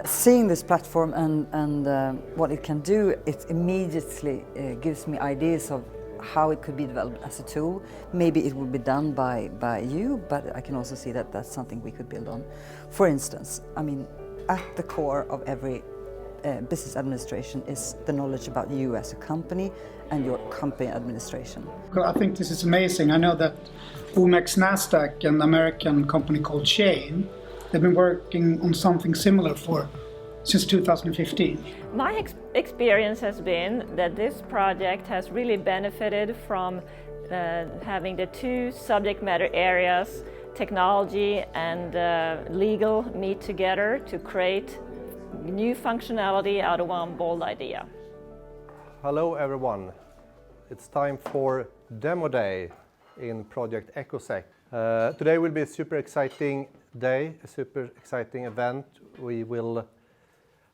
Seeing this platform and what it can do, it immediately gives me ideas of how it could be developed as a tool. Maybe it will be done by you, but I can also see that that's something we could build on. For instance, I mean, at the core of every business administration is the knowledge about you as a company and your company administration. I think this is amazing. I know that Omex Nasdaq, an American company called Chain, they've been working on something similar since 2015. My experience has been that this project has really benefited from having the two subject matter areas, technology and legal, meet together to create new functionality out of one bold idea. Hello everyone, it's time for Demo Day in Project EcoSec. Today will be a super exciting day, a super exciting event. We will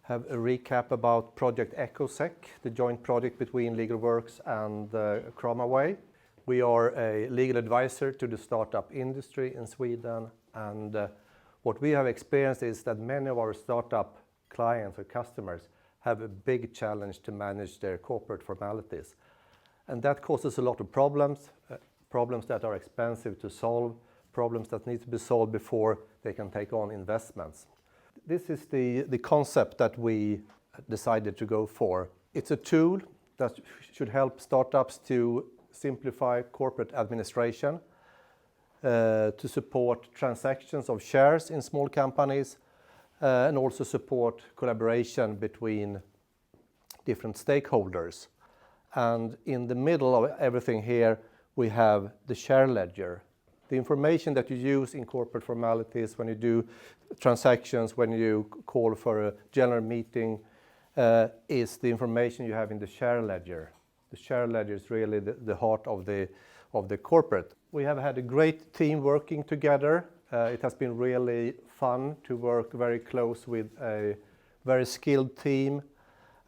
have a recap about Project EcoSec, the joint project between LegalWorks and ChromaWay. We are a legal advisor to the startup industry in Sweden, and what we have experienced is that many of our startup clients or customers have a big challenge to manage their corporate formalities. And that causes a lot of problems, problems that are expensive to solve, problems that need to be solved before they can take on investments. This is the concept that we decided to go for. It's a tool that should help startups to simplify corporate administration, to support transactions of shares in small companies, and also support collaboration between different stakeholders. And in the middle of everything here, we have the share ledger. The information that you use in corporate formalities, when you do transactions, when you call for a general meeting, is the information you have in the share ledger. The share ledger is really the heart of the corporate. We have had a great team working together. It has been really fun to work very close with a very skilled team,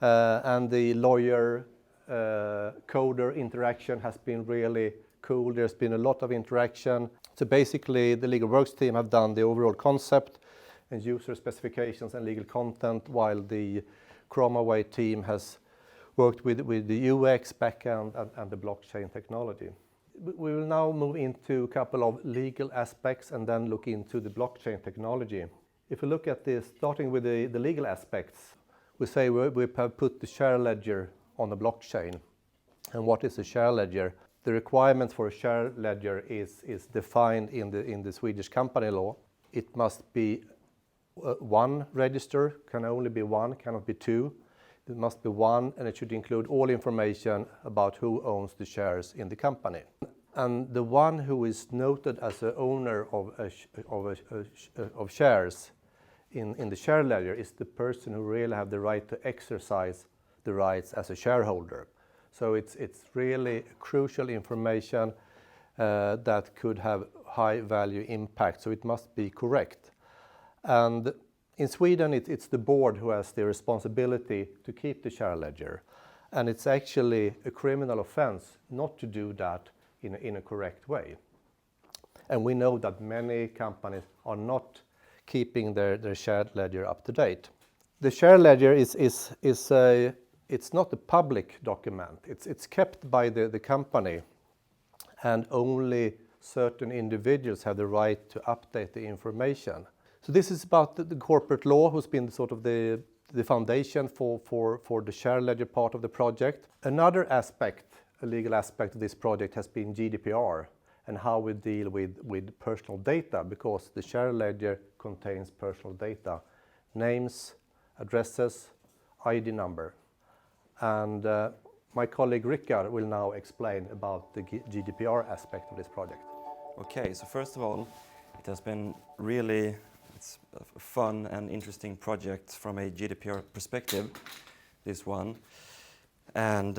and the lawyer coder interaction has been really cool. There's been a lot of interaction. So basically the LegalWorks team have done the overall concept and user specifications and legal content, while the ChromaWay team has worked with the UX backend and the blockchain technology. We will now move into a couple of legal aspects and then look into the blockchain technology. If we look at this, starting with the legal aspects, we say we have put the share ledger on the blockchain. And what is a share ledger? The requirements for a share ledger is defined in the Swedish company law. It must be one register, can only be one, cannot be two. It must be one, and it should include all information about who owns the shares in the company. And the one who is noted as the owner of shares in the share ledger is the person who really have the right to exercise the rights as a shareholder. So it's really crucial information that could have high value impact, so it must be correct. And in Sweden, it's the board who has the responsibility to keep the share ledger. And it's actually a criminal offense not to do that in a correct way. And we know that many companies are not keeping their share ledger up to date. The share ledger it's not a public document. It's kept by the company, and only certain individuals have the right to update the information. So this is about the corporate law, who's been sort of the foundation for the share ledger part of the project. Another aspect, a legal aspect of this project, has been GDPR and how we deal with personal data, because the share ledger contains personal data, names, addresses, ID number. And my colleague Rickard will now explain about the GDPR aspect of this project. Okay, so first of all, it has been really a fun and interesting project from a GDPR perspective, this one. And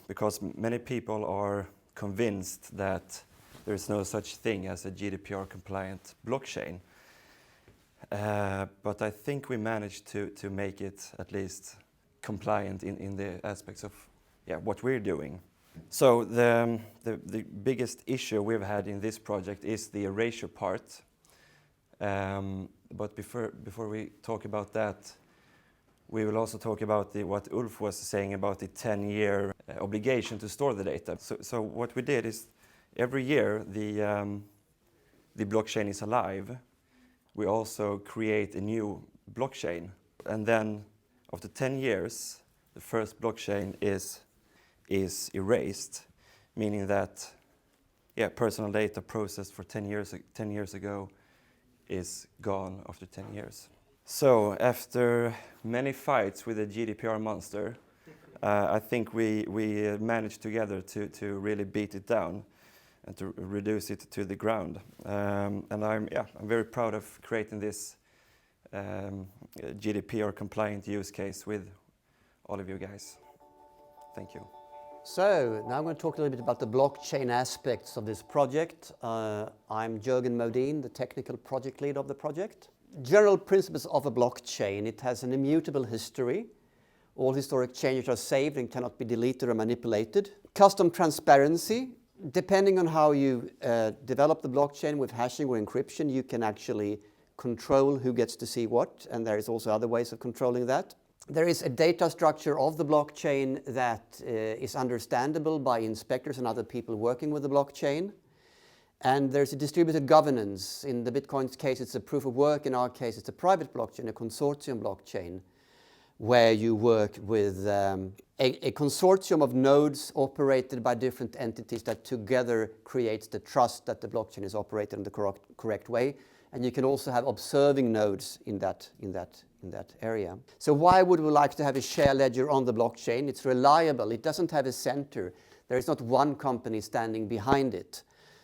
because many people are convinced that there is no such thing as a GDPR compliant blockchain. But I think we managed to make it at least compliant in the aspects of what we're doing. So the biggest issue we've had in this project is the erasure part. But before we talk about that, we will also talk about what Ulf was saying about the 10-year obligation to store the data. So what we did is every year the blockchain is alive. We also create a new blockchain. And then after 10 years, the first blockchain is erased, meaning that personal data processed for 10 years ago is gone after 10 years. So after many fights with the GDPR monster, I think we managed together to really beat it down and to reduce it to the ground. And I'm very proud of creating this GDPR compliant use case with all of you guys. Thank you. So now I'm going to talk a little bit about the blockchain aspects of this project. I'm Jürgen Modin, the technical project lead of the project. General principles of a blockchain: it has an immutable history. All historic changes are saved and cannot be deleted or manipulated. Custom transparency: depending on how you develop the blockchain with hashing or encryption, you can actually control who gets to see what, and there is also other ways of controlling that. There is a data structure of the blockchain that is understandable by inspectors and other people working with the blockchain. And there's a distributed governance. In the Bitcoin's case, it's a proof of work. In our case, it's a private blockchain, a consortium blockchain, where you work with a consortium of nodes operated by different entities that together creates the trust that the blockchain is operated in the correct way. And you can also have observing nodes in that area. So why would we like to have a share ledger on the blockchain? It's reliable. It doesn't have a center. There is not one company standing behind it.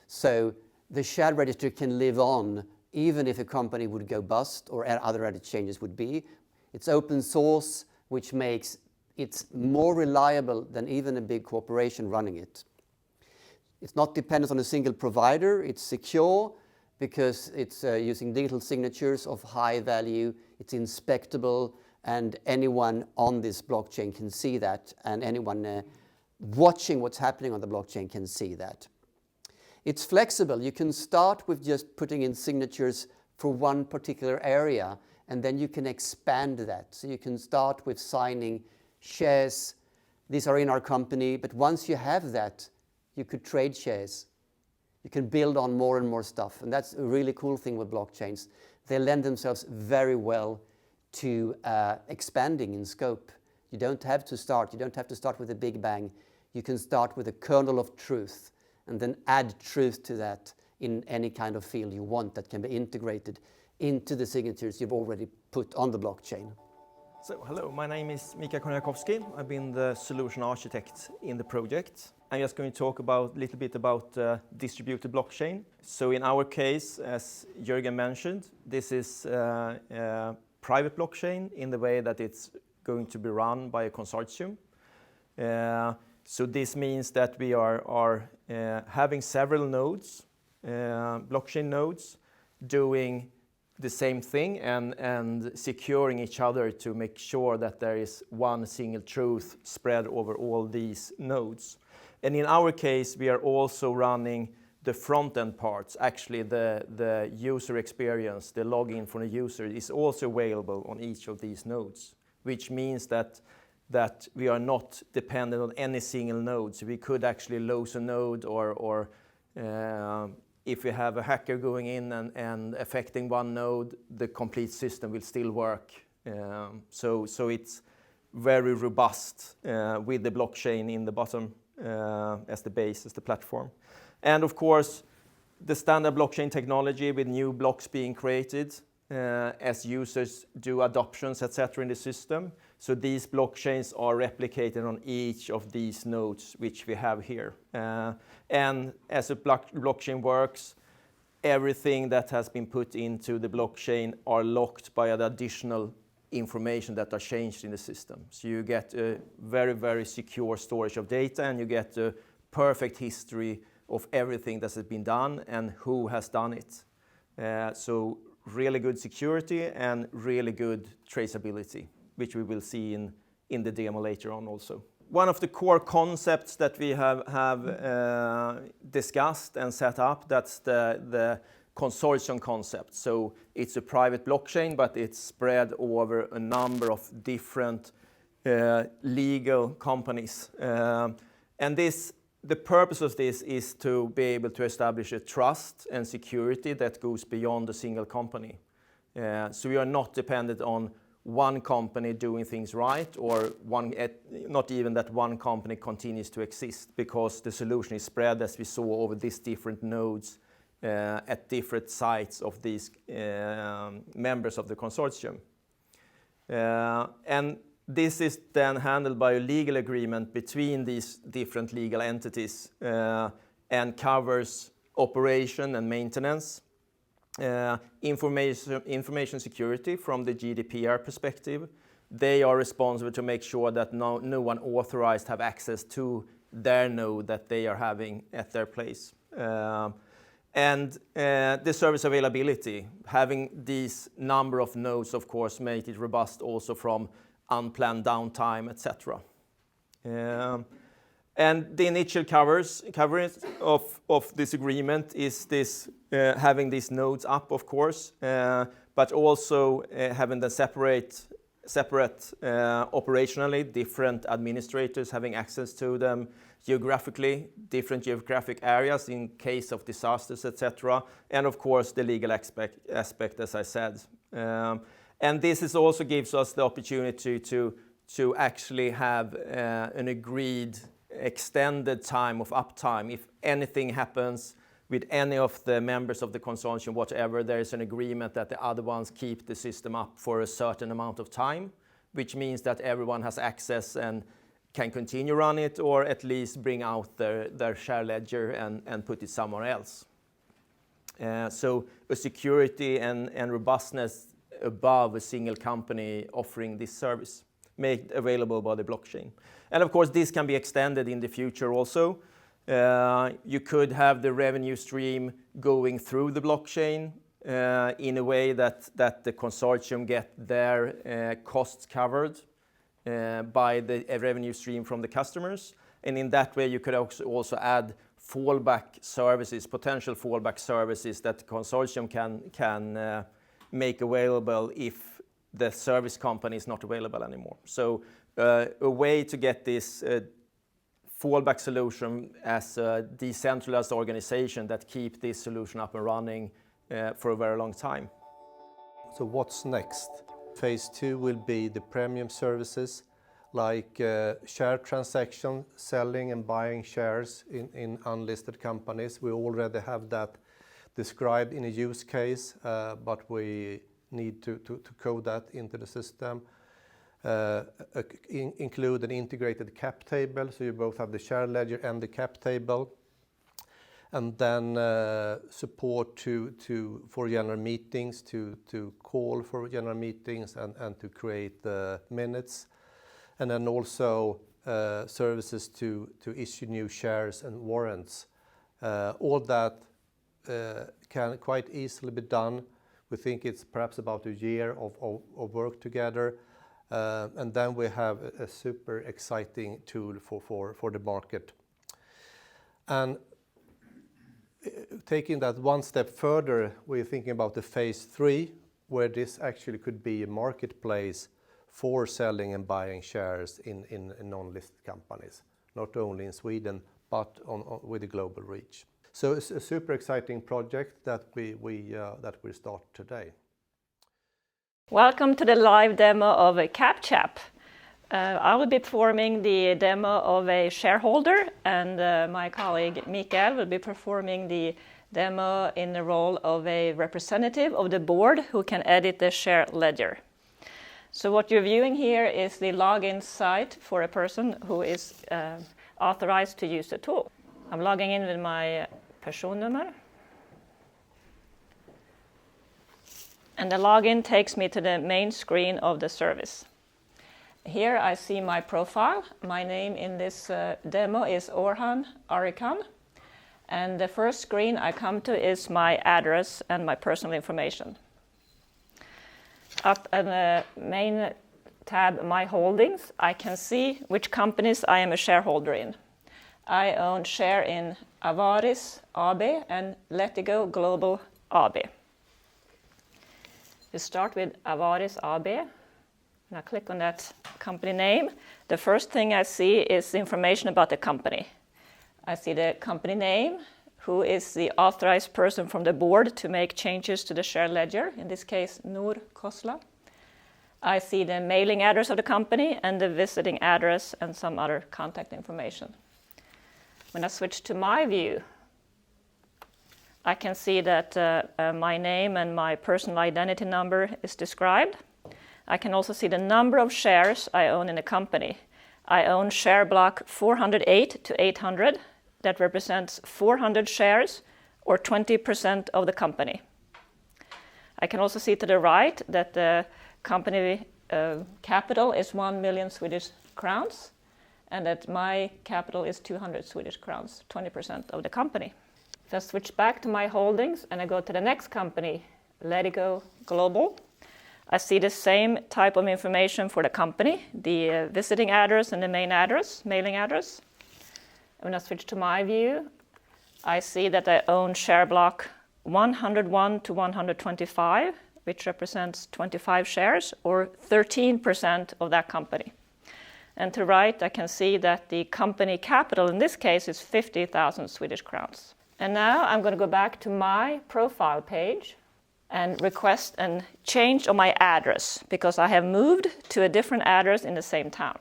So the shared registry can live on even if a company would go bust or other changes would be. It's open source, which makes it more reliable than even a big corporation running it. It's not dependent on a single provider. It's secure because it's using digital signatures of high value. It's inspectable, and anyone on this blockchain can see that, and anyone watching what's happening on the blockchain can see that. It's flexible. You can start with just putting in signatures for one particular area, and then you can expand that. So you can start with signing shares. These are in our company, but once you have that, you could trade shares. You can build on more and more stuff, and that's a really cool thing with blockchains. They lend themselves very well to expanding in scope. You don't have to start with a big bang. You can start with a kernel of truth and then add truth to that in any kind of field you want that can be integrated into the signatures you've already put on the blockchain. So, hello, my name is Mika Koniakowski. I've been the solution architect in the project. I'm just going to talk a little bit about distributed blockchain. So in our case, as Jürgen mentioned, this is a private blockchain in the way that it's going to be run by a consortium. So this means that we are having several nodes, blockchain nodes, doing the same thing and securing each other to make sure that there is one single truth spread over all these nodes. And in our case, we are also running the front-end parts. Actually, the user experience, the login for the user is also available on each of these nodes, which means that we are not dependent on any single node. So we could actually lose a node or if we have a hacker going in and affecting one node, the complete system will still work. So it's very robust with the blockchain in the bottom as the base, as the platform. And of course, the standard blockchain technology with new blocks being created as users do adoptions, etc. in the system. So these blockchains are replicated on each of these nodes which we have here. And as a blockchain works, everything that has been put into the blockchain are locked by the additional information that are changed in the system. So you get a very, very secure storage of data, and you get a perfect history of everything that has been done and who has done it. So really good security and really good traceability, which we will see in the demo later on also. One of the core concepts that we have discussed and set up, that's the consortium concept. So it's a private blockchain, but it's spread over a number of different legal companies. And the purpose of this is to be able to establish a trust and security that goes beyond a single company. So we are not dependent on one company doing things right, or not even that one company continues to exist, because the solution is spread, as we saw, over these different nodes at different sites of these members of the consortium. And this is then handled by a legal agreement between these different legal entities and covers operation and maintenance, information security from the GDPR perspective. They are responsible to make sure that no one authorized have access to their node that they are having at their place. And the service availability, having these number of nodes, of course, make it robust also from unplanned downtime, etc. And the initial coverage of this agreement is this having these nodes up, of course, but also having them separate operationally, different administrators having access to them, geographically, different geographic areas in case of disasters, etc. And of course, the legal aspect, as I said. And this also gives us the opportunity to actually have an agreed extended time of uptime. If anything happens with any of the members of the consortium, whatever, there is an agreement that the other ones keep the system up for a certain amount of time, which means that everyone has access and can continue run it, or at least bring out their share ledger and put it somewhere else. So a security and robustness above a single company offering this service, made available by the blockchain. And of course, this can be extended in the future also. You could have the revenue stream going through the blockchain in a way that the consortium get their costs covered by the revenue stream from the customers. And in that way, you could also add fallback services, potential fallback services that the consortium can make available if the service company is not available anymore. So a way to get this fallback solution as a decentralized organization that keep this solution up and running for a very long time. So what's next? Phase 2 will be the premium services like share transaction, selling and buying shares in unlisted companies. We already have that described in a use case, but we need to code that into the system. Include an integrated cap table, so you both have the share ledger and the cap table. And then support for general meetings, to call for general meetings and to create the minutes. And then also services to issue new shares and warrants. All that can quite easily be done. We think it's perhaps about a year of work together. And then we have a super exciting tool for the market. And taking that one step further, we're thinking about the phase 3, where this actually could be a marketplace for selling and buying shares in non-listed companies, not only in Sweden, but with a global reach. So it's a super exciting project that we start today. Welcome to the live demo of a CapChap. I will be performing the demo of a shareholder, and my colleague Mikael will be performing the demo in the role of a representative of the board who can edit the share ledger. So what you're viewing here is the login site for a person who is authorized to use the tool. I'm logging in with my personnummer. And the login takes me to the main screen of the service. Here I see my profile. My name in this demo is Orhan Arikan. And the first screen I come to is my address and my personal information. Up in the main tab, My Holdings, I can see which companies I am a shareholder in. I own share in Avaris AB and Letigo Global AB. We start with Avaris AB. And I click on that company name. The first thing I see is information about the company. I see the company name, who is the authorized person from the board to make changes to the share ledger, in this case, Noor Khosla. I see the mailing address of the company and the visiting address and some other contact information. When I switch to my view, I can see that my name and my personal identity number is described. I can also see the number of shares I own in the company. I own share block 408 to 800. That represents 400 shares or 20% of the company. I can also see to the right that the company capital is 1 million Swedish crowns and that my capital is 200 Swedish crowns, 20% of the company. If I switch back to my holdings and I go to the next company, Ledigo Global, I see the same type of information for the company, the visiting address and the main address, mailing address. When I switch to my view, I see that I own share block 101 to 125, which represents 25 shares or 13% of that company. And to the right, I can see that the company capital in this case is 50,000 Swedish crowns. And now I'm going to go back to my profile page and request a change of my address because I have moved to a different address in the same town.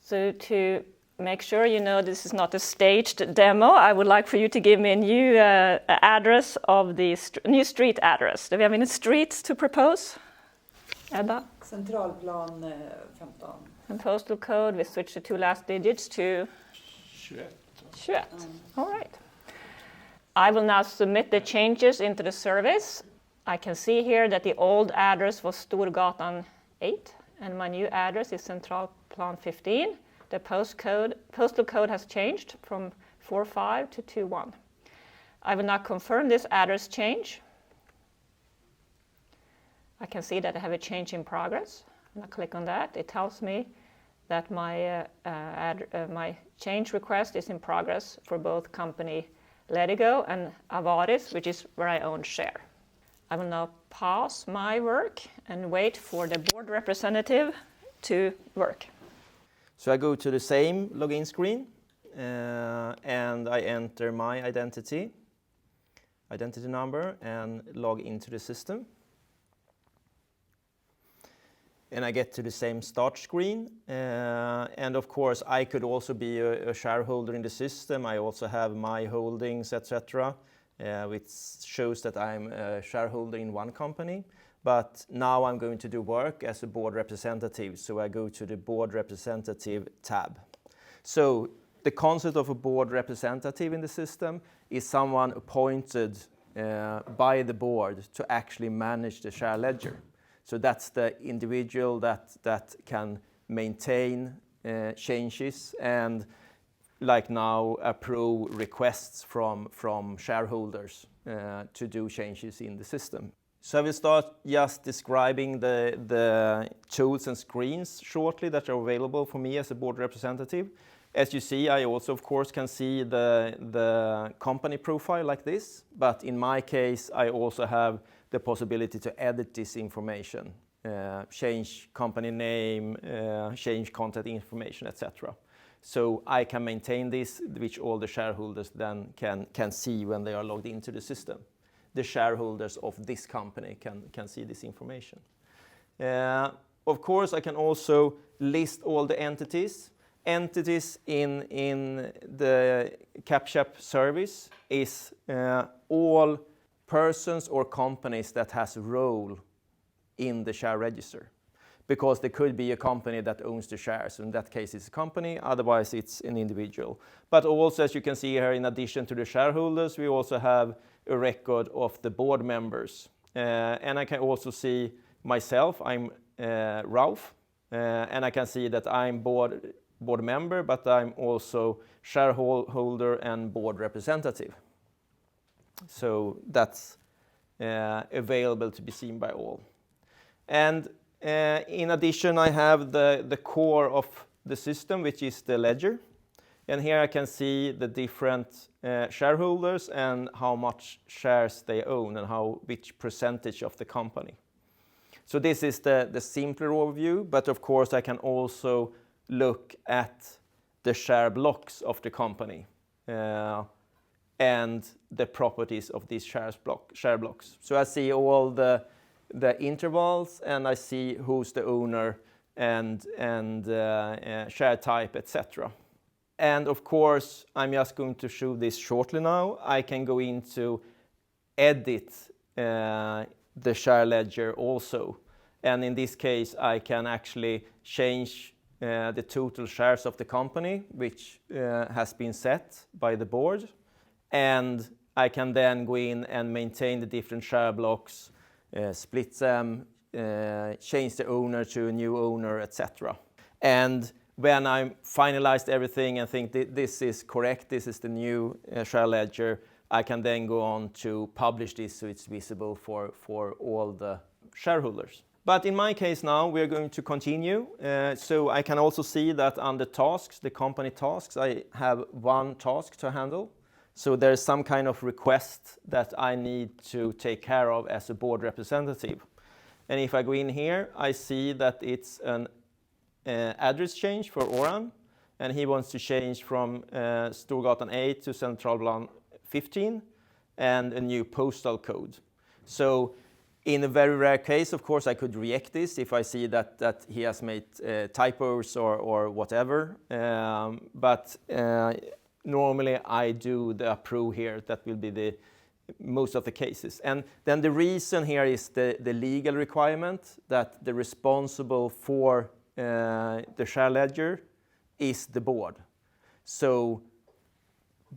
So to make sure you know this is not a staged demo, I would like for you to give me a new address of the new street address. Do we have any streets to propose? Ebba? Centralplan 15. And postal code, we switch the two last digits to 21. All right. I will now submit the changes into the service. I can see here that the old address was Storgatan 8 and my new address is Centralplan 15. The postal code has changed from 45 to 21. I will now confirm this address change. I can see that I have a change in progress. When I click on that, it tells me that my change request is in progress for both company Ledigo and Avaris, which is where I own share. I will now pause my work and wait for the board representative to work. So I go to the same login screen and I enter my identity number and log into the system. And I get to the same start screen. And of course, I could also be a shareholder in the system. I also have my holdings, etc., which shows that I'm a shareholder in one company. But now I'm going to do work as a board representative. So I go to the board representative tab. So the concept of a board representative in the system is someone appointed by the board to actually manage the share ledger. So that's the individual that can maintain changes and, like now, approve requests from shareholders to do changes in the system. So I will start just describing the tools and screens shortly that are available for me as a board representative. As you see, I also, of course, can see the company profile like this. But in my case, I also have the possibility to edit this information, change company name, change contact information, etc. So I can maintain this, which all the shareholders then can see when they are logged into the system. The shareholders of this company can see this information. Of course, I can also list all the entities. Entities in the CapChap service is all persons or companies that has a role in the share register. Because there could be a company that owns the shares. In that case, it's a company. Otherwise, it's an individual. But also, as you can see here, in addition to the shareholders, we also have a record of the board members. And I can also see myself. I'm Ralph. And I can see that I'm board member, but I'm also shareholder and board representative. So that's available to be seen by all. And in addition, I have the core of the system, which is the ledger. And here I can see the different shareholders and how much shares they own and which percentage of the company. So this is the simpler overview, but of course I can also look at the share blocks of the company and the properties of these share blocks. So I see all the intervals, and I see who's the owner and share type, etc. And of course, I'm just going to show this shortly now. I can go into edit the share ledger also. And in this case, I can actually change the total shares of the company, which has been set by the board. And I can then go in and maintain the different share blocks, split them, change the owner to a new owner, etc. And when I finalized everything and think this is correct, this is the new share ledger, I can then go on to publish this so it's visible for all the shareholders. But in my case now, we're going to continue. So I can also see that under tasks, the company tasks, I have one task to handle. So there's some kind of request that I need to take care of as a board representative. And if I go in here, I see that it's an address change for Oran, and he wants to change from Storgatan 8 to Centralplan 15 and a new postal code. So in a very rare case, of course, I could reject this if I see that he has made typos or whatever. But normally I do the approve here. That will be the most of the cases. And then the reason here is the legal requirement that the responsible for the share ledger is the board. So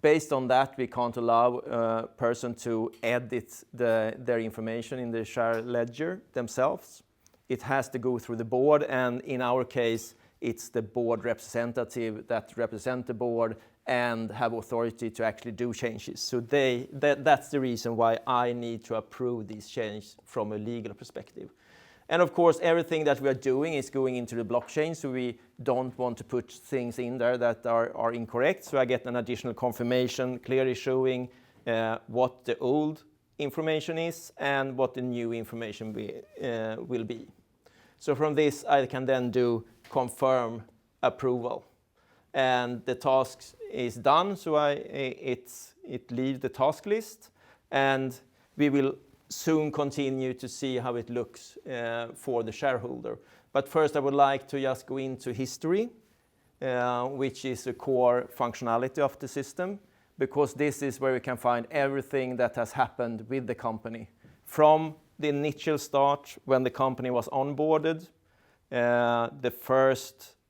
based on that, we can't allow a person to edit their information in the share ledger themselves. It has to go through the board, and in our case, it's the board representative that represent the board and have authority to actually do changes. So that's the reason why I need to approve these changes from a legal perspective. And of course, everything that we are doing is going into the blockchain, so we don't want to put things in there that are incorrect. So I get an additional confirmation clearly showing what the old information is and what the new information will be. So from this, I can then do confirm approval. And the task is done, so it leaves the task list, and we will soon continue to see how it looks for the shareholder. But first I would like to just go into history, which is a core functionality of the system, because this is where we can find everything that has happened with the company. From the initial start, when the company was onboarded,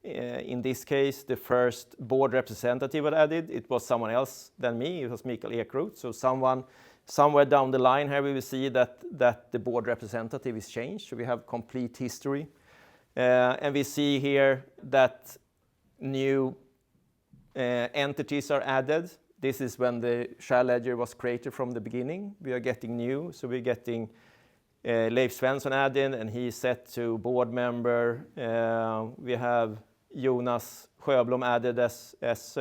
in this case, the first board representative was added. It was someone else than me, it was Mikael Ekroth. So somewhere down the line here we will see that the board representative is changed, so we have complete history. And we see here that new entities are added. This is when the share ledger was created from the beginning. We are getting new, so we're getting Leif Svensson added, and he's set to board member. We have Jonas Sjöblom added as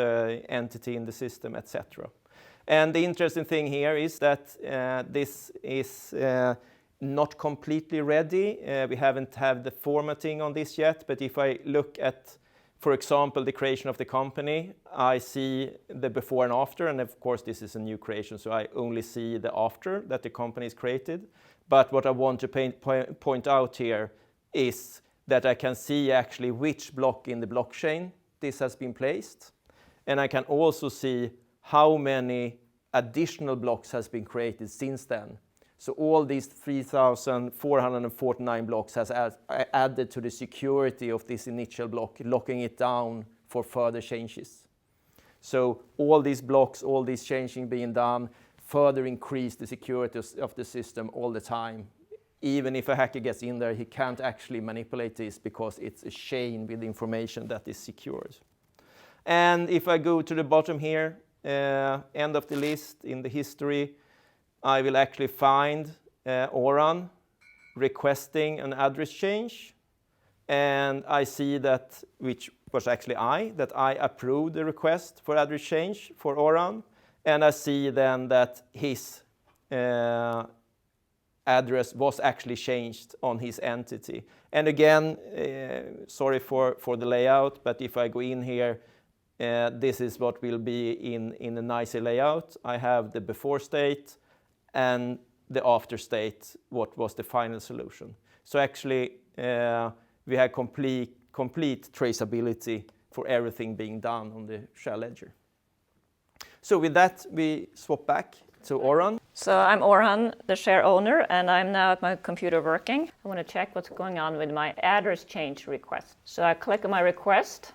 entity in the system, etc. And the interesting thing here is that this is not completely ready. We haven't had the formatting on this yet, but if I look at, for example, the creation of the company, I see the before and after, and of course this is a new creation, so I only see the after that the company is created. But what I want to point out here is that I can see actually which block in the blockchain this has been placed, and I can also see how many additional blocks has been created since then. So all these 3,449 blocks has added to the security of this initial block, locking it down for further changes. So all these blocks, all these changing being done, further increase the security of the system all the time. Even if a hacker gets in there, he can't actually manipulate this because it's a chain with information that is secured. And if I go to the bottom here, end of the list in the history, I will actually find Oran requesting an address change, and I see that which was actually that I approved the request for address change for Oran, and I see then that his address was actually changed on his entity. And again, sorry for the layout, but if I go in here, this is what will be in a nicer layout. I have the before state and the after state, what was the final solution. So actually, we have complete traceability for everything being done on the share ledger. So with that, we swap back to Oran. So I'm Orhan, the share owner, and I'm now at my computer working. I want to check what's going on with my address change request. So I click on my request,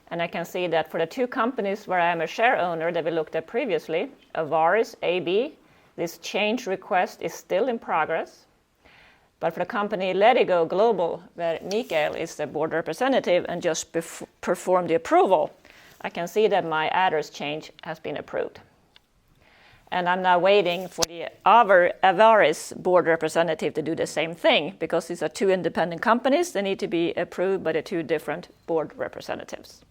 and I can see that for the two companies where I'm a share owner that we looked at previously, Avaris AB, this change request is still in progress. But for the company Ledigo Global, where Mikael is the board representative and just performed the approval, I can see that my address change has been approved. And I'm now waiting for the Avaris board representative to do the same thing, because these are two independent companies. They need to be approved by the two different board representatives.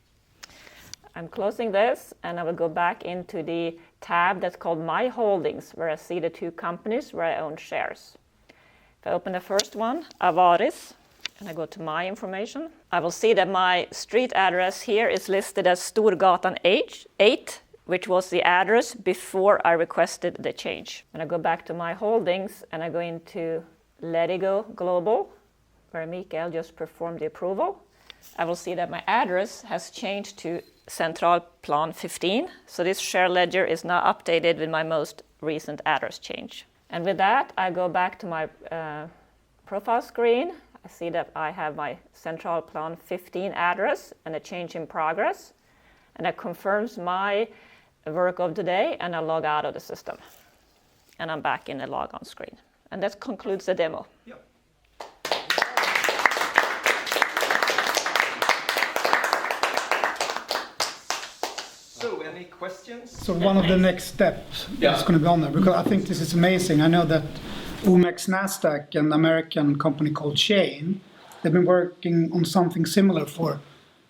I'm closing this, and I will go back into the tab that's called My Holdings, where I see the two companies where I own shares. If I open the first one, Avaris, and I go to my information, I will see that my street address here is listed as Storgatan 8, which was the address before I requested the change. And I go back to my holdings, and I go into Ledigo Global, where Mikael just performed the approval. I will see that my address has changed to Centralplan 15. So this share ledger is now updated with my most recent address change. And with that, I go back to my profile screen. I see that I have my Centralplan 15 address and a change in progress. And that confirms my work of today, and I log out of the system. And I'm back in the log-on screen. And that concludes the demo. Yep. So, any questions? So one of the next steps is going to be on there, because I think this is amazing. I know that Omex Nasdaq, an American company called Chain, they've been working on something similar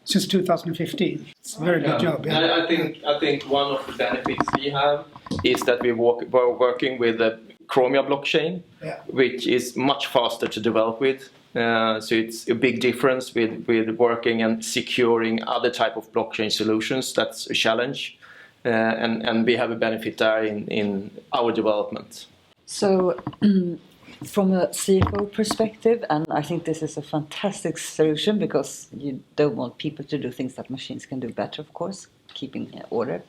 since 2015. It's a very good job. Yeah. I think one of the benefits we have is that we're working with the ChromaWay blockchain, which is much faster to develop with. So it's a big difference with working and securing other type of blockchain solutions. That's a challenge, and we have a benefit there in our development. So, from a CFO perspective, and I think this is a fantastic solution, because you don't want people to do things that machines can do better, of course, keeping order.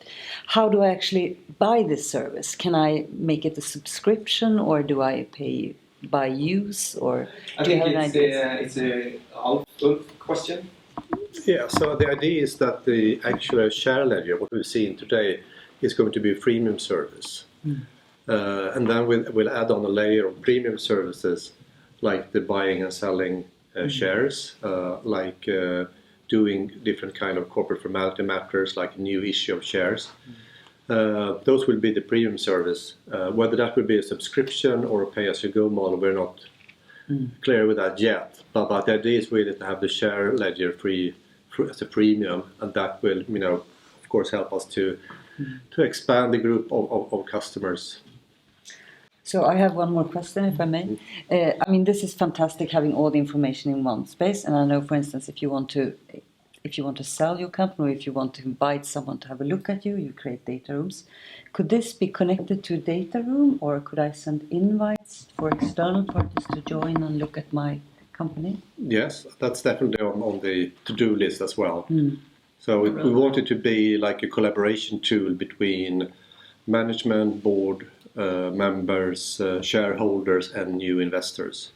How do I actually buy this service? Can I make it a subscription, or do I pay by use, or do you have an idea? It's a Ulf question. Yeah, so the idea is that the actual share ledger, what we've seen today, is going to be a freemium service. And then we'll add on a layer of premium services, like the buying and selling shares, like doing different kind of corporate formality matters, like new issue of shares. Those will be the premium service. Whether that will be a subscription or a pay-as-you-go model, we're not clear with that yet. But the idea is really to have the share ledger free as a premium, and that will, of course, help us to expand the group of customers. So I have one more question, if I may. I mean, this is fantastic, having all the information in one space. And I know, for instance, if you want to sell your company, or if you want to invite someone to have a look at you, you create data rooms. Could this be connected to a data room, or could I send invites for external parties to join and look at my company? Yes, that's definitely on the to-do list as well. So we want it to be like a collaboration tool between management, board, members, shareholders, and new investors.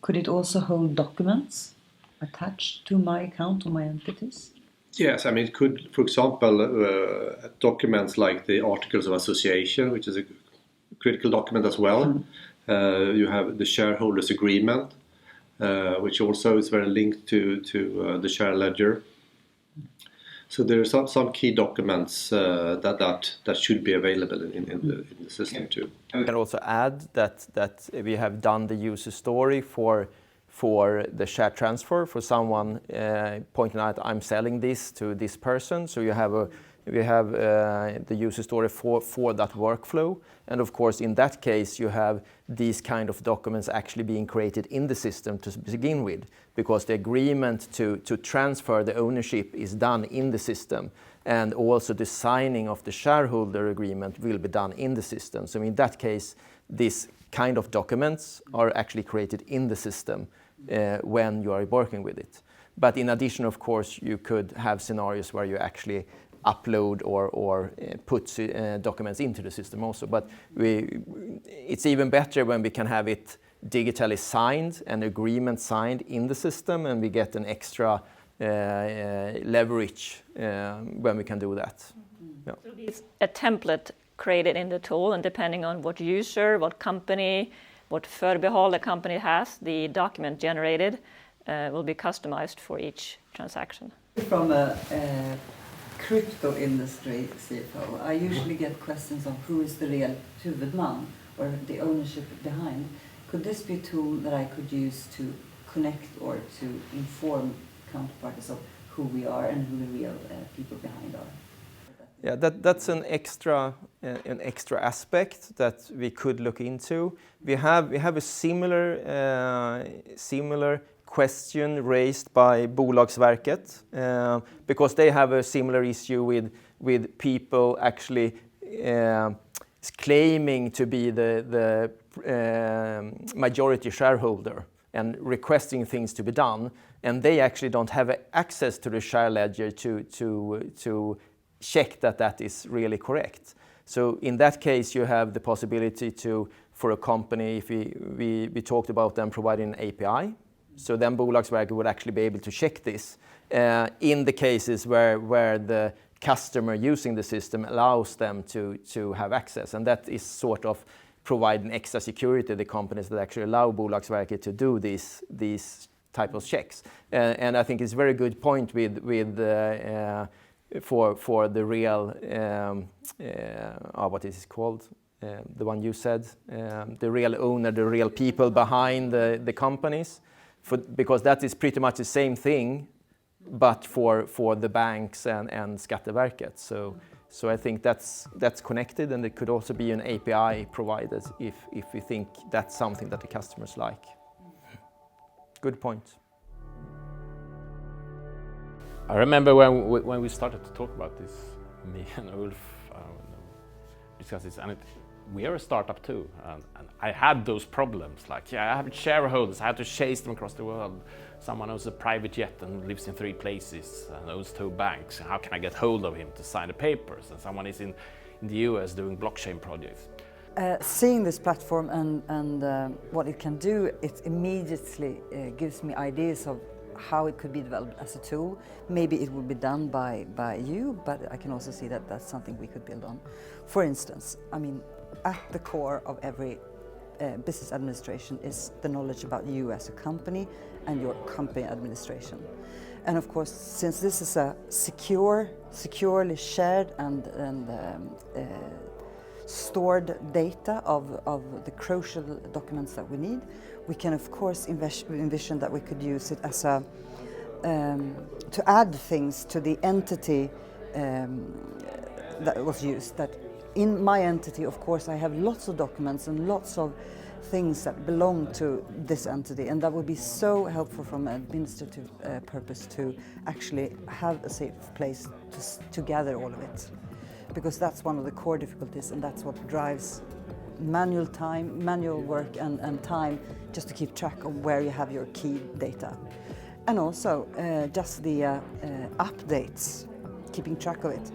Could it also hold documents attached to my account or my entities? Yes, I mean, it could, for example, documents like the Articles of Association, which is a critical document as well. You have the shareholders agreement, which also is very linked to the share ledger. So there are some key documents that should be available in the system too. We can also add that we have done the user story for for the share transfer, for someone pointing out I'm selling this to this person. So you have the user story for that workflow. And of course, in that case, you have these kind of documents actually being created in the system to begin with, because the agreement to transfer the ownership is done in the system. And also the signing of the shareholder agreement will be done in the system. So in that case, these kind of documents are actually created in the system when you are working with it. But in addition, of course, you could have scenarios where you actually upload or put documents into the system also. But it's even better when we can have it digitally signed, an agreement signed in the system, and we get an extra leverage when we can do that. Yeah. So it's a template created in the tool, and depending on what user, what company, what förbehåll the company has, the document generated will be customized for each transaction. From a crypto industry CFO, I usually get questions of who is the real huvudman or the ownership behind. Could this be a tool that I could use to connect or to inform counterparties of who we are and who the real people behind are? Yeah, that's an extra aspect that we could look into. We have a similar question raised by Bolagsverket because they have a similar issue with people actually claiming to be the majority shareholder and requesting things to be done, and they actually don't have access to the share ledger to check that is really correct. So in that case, you have the possibility for a company, if we talked about them providing an API, so then Bolagsverket would actually be able to check this in the cases where the customer using the system allows them to have access, and that is sort of provide an extra security to the companies that actually allow Bolagsverket to do these type of checks. And I think it's a very good point for the real what is it called? The one you said, the real owner, the real people behind the companies, because that is pretty much the same thing, but for the banks and Skatteverket. So I think that's connected, and it could also be an API provided if we think that's something that the customers like. Good point. I remember when we started to talk about this, me and Ulf discussed this, and we are a startup too, and I had those problems. Like, I have shareholders, I have to chase them across the world. Someone owns a private jet and lives in 3 places and owns 2 banks. How can I get hold of him to sign the papers? And someone is in the US doing blockchain projects. Seeing this platform and what it can do, it immediately gives me ideas of how it could be developed as a tool. Maybe it will be done by you, but I can also see that that's something we could build on. For instance, I mean, at the core of every business administration is the knowledge about you as a company and your company administration. And of course, since this is a securely shared and stored data of the crucial documents that we need, we can of course envision that we could use it as a to add things to the entity that was used. That in my entity, of course, I have lots of documents and lots of things that belong to this entity, and that would be so helpful from an administrative purpose to actually have a safe place to gather all of it, because that's one of the core difficulties, and that's what drives manual work and time just to keep track of where you have your key data. And also just the updates, keeping track of it.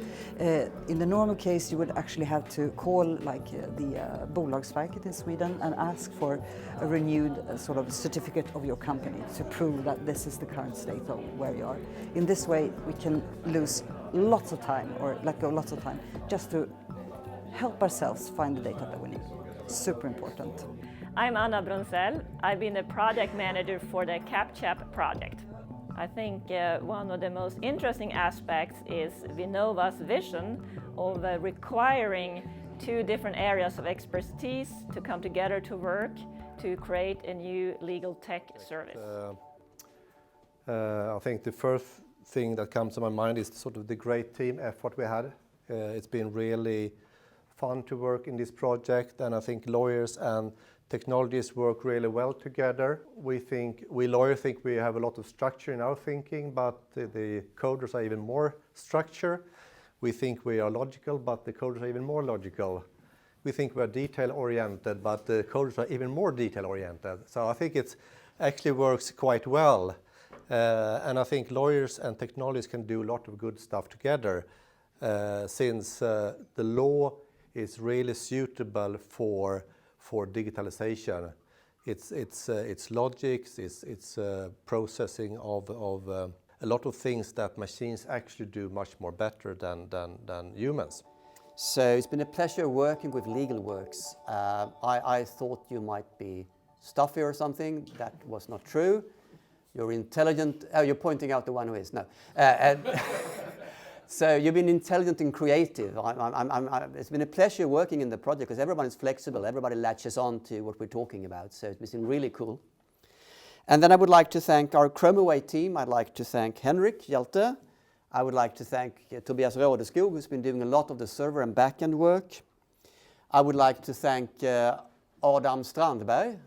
In the normal case, you would actually have to call like the Bolagsverket in Sweden and ask for a renewed sort of certificate of your company to prove that this is the current state of where you are. In this way, we can lose lots of time, or let go lots of time, just to help ourselves find the data that we need. Super important. I'm Anna Brunzell. I've been the project manager for the CapChap project. I think one of the most interesting aspects is Vinnova's vision of requiring 2 different areas of expertise to come together to work to create a new legal tech service? I think the first thing that comes to my mind is sort of the great team effort we had. It's been really fun to work in this project, and I think lawyers and technologists work really well together. We lawyers think we have a lot of structure in our thinking, but the coders are even more structure. We think we are logical, but the coders are even more logical. We think we are detail-oriented, but the coders are even more detail-oriented. So I think it actually works quite well. And I think lawyers and technologists can do a lot of good stuff together, since the law is really suitable for digitalization. It's logics, it's processing of a lot of things that machines actually do much more better than humans. So it's been a pleasure working with LegalWorks. I thought you might be stuffy or something. That was not true. You're intelligent. Oh, you're pointing out the one who is. No. So you've been intelligent and creative. It's been a pleasure working in the project because everyone is flexible. Everybody latches on to what we're talking about. So it's been really cool. And then I would like to thank our ChromaWay team. I'd like to thank Henrik Hjelte. I would like to thank Tobias Rådeskog, who's been doing a lot of the server and backend work. I would like to thank Adam Strandberg,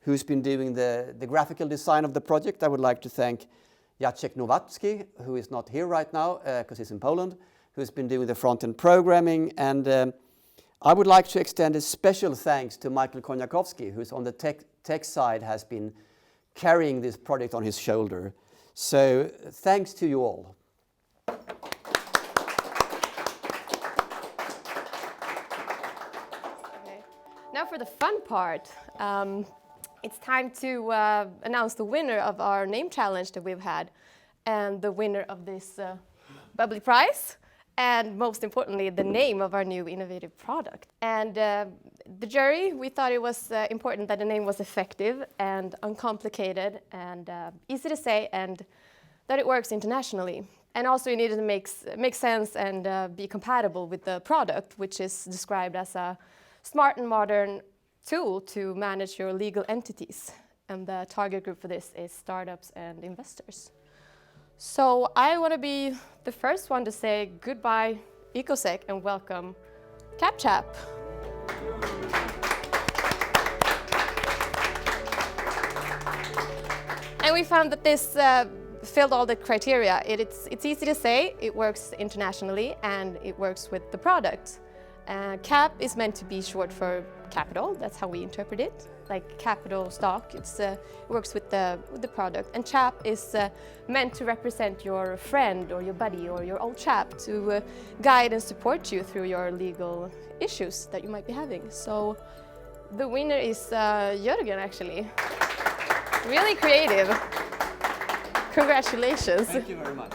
who's been doing the graphical design of the project. I would like to thank Jacek Nowacki, who is not here right now because he's in Poland, who's been doing the front-end programming. And I would like to extend a special thanks to Michael Koniakowski, who's on the tech side, has been carrying this project on his shoulder. So thanks to you all. Okay. Now for the fun part. It's time to announce the winner of our name challenge that we've had, and the winner of this bubbly prize, and most importantly, the name of our new innovative product. And the jury, we thought it was important that the name was effective and uncomplicated and easy to say, and that it works internationally. And also it needed to make sense and be compatible with the product, which is described as a smart and modern tool to manage your legal entities. And the target group for this is startups and investors. So I want to be the first one to say goodbye EcoSec and welcome CapChap. And we found that this filled all the criteria. It's easy to say, it works internationally, and it works with the product. CAP is meant to be short for capital, that's how we interpret it, like capital stock. It works with the product. And CHAP is meant to represent your friend or your buddy or your old chap to guide and support you through your legal issues that you might be having. So the winner is Jörgen, actually. Really creative. Congratulations. Thank you very much.